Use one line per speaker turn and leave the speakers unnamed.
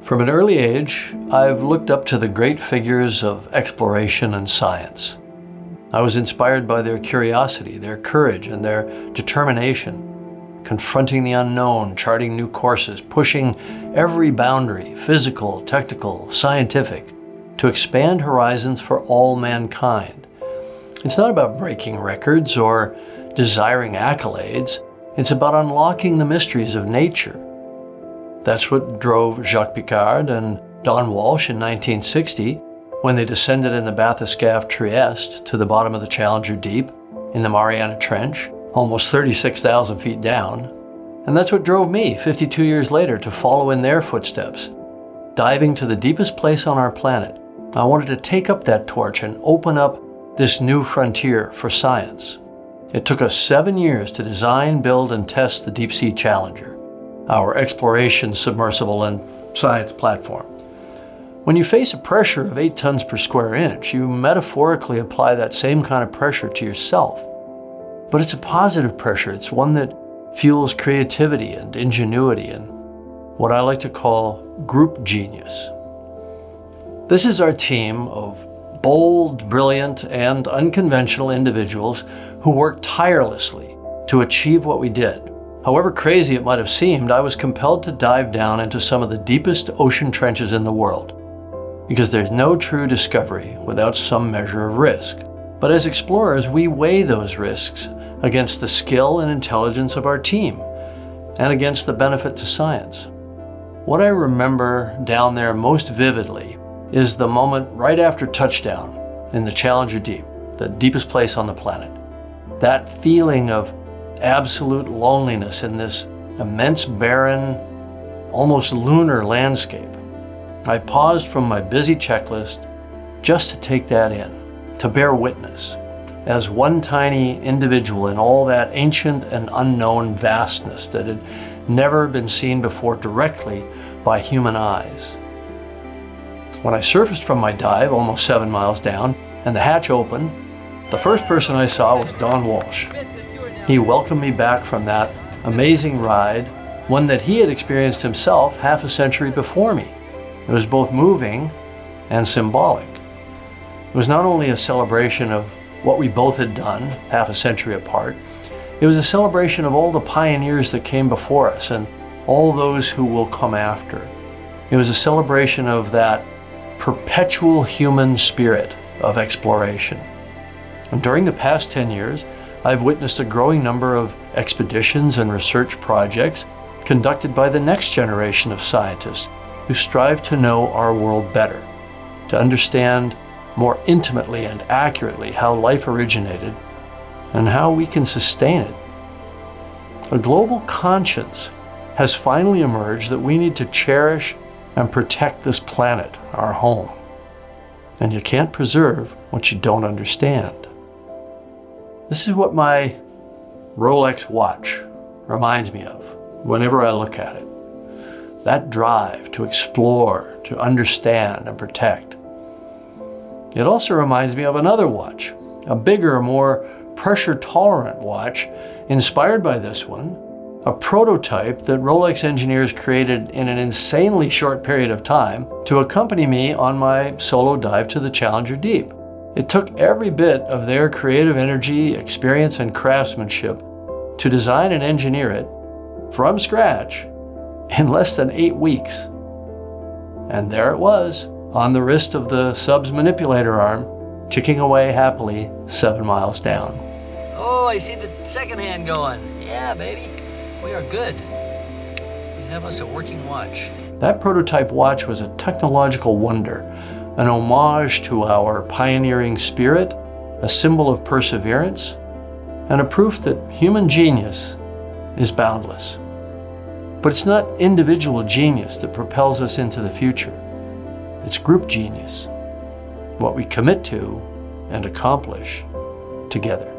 From an early age, I've looked up to the great figures of exploration and science. I was inspired by their curiosity, their courage, and their determination, confronting the unknown, charting new courses, pushing every boundary, physical, technical, scientific, to expand horizons for all mankind. It's not about breaking records or desiring accolades. It's about unlocking the mysteries of nature. That's what drove Jacques Piccard and Don Walsh in 1960 when they descended in the bathyscaphe Trieste to the bottom of the Challenger Deep in the Mariana Trench, almost 36,000 feet down. And that's what drove me 52 years later to follow in their footsteps. Diving to the deepest place on our planet, I wanted to take up that torch and open up this new frontier for science. It took us 7 years to design, build, and test the Deep Sea Challenger, our exploration, submersible, and science platform. When you face a pressure of 8 tons per square inch, you metaphorically apply that same kind of pressure to yourself. But it's a positive pressure. It's one that fuels creativity and ingenuity and what I like to call group genius. This is our team of bold, brilliant, and unconventional individuals who worked tirelessly to achieve what we did. However crazy it might have seemed, I was compelled to dive down into some of the deepest ocean trenches in the world, because there's no true discovery without some measure of risk. But as explorers, we weigh those risks against the skill and intelligence of our team, and against the benefit to science. What I remember down there most vividly is the moment right after touchdown in the Challenger Deep, the deepest place on the planet. That feeling of absolute loneliness in this immense, barren, almost lunar landscape. I paused from my busy checklist just to take that in, to bear witness, as one tiny individual in all that ancient and unknown vastness that had never been seen before directly by human eyes. When I surfaced from my dive, almost 7 miles down, and the hatch opened, the first person I saw was Don Walsh. He welcomed me back from that amazing ride, one that he had experienced himself half a century before me. It was both moving and symbolic. It was not only a celebration of what we both had done half a century apart, it was a celebration of all the pioneers that came before us and all those who will come after. It was a celebration of that perpetual human spirit of exploration. And during the past 10 years, I've witnessed a growing number of expeditions and research projects conducted by the next generation of scientists who strive to know our world better, to understand more intimately and accurately how life originated and how we can sustain it. A global conscience has finally emerged that we need to cherish and protect this planet, our home. And you can't preserve what you don't understand. This is what my Rolex watch reminds me of whenever I look at it. That drive to explore, to understand and protect. It also reminds me of another watch, a bigger, more pressure-tolerant watch inspired by this one, a prototype that Rolex engineers created in an insanely short period of time to accompany me on my solo dive to the Challenger Deep. It took every bit of their creative energy, experience, and craftsmanship to design and engineer it from scratch in less than 8 weeks. And there it was, on the wrist of the sub's manipulator arm, ticking away happily 7 miles down.
Oh, I see the second hand going. Yeah, baby, we are good. We have us a working watch.
That prototype watch was a technological wonder, an homage to our pioneering spirit, a symbol of perseverance, and a proof that human genius is boundless. But it's not individual genius that propels us into the future. It's group genius, what we commit to and accomplish together.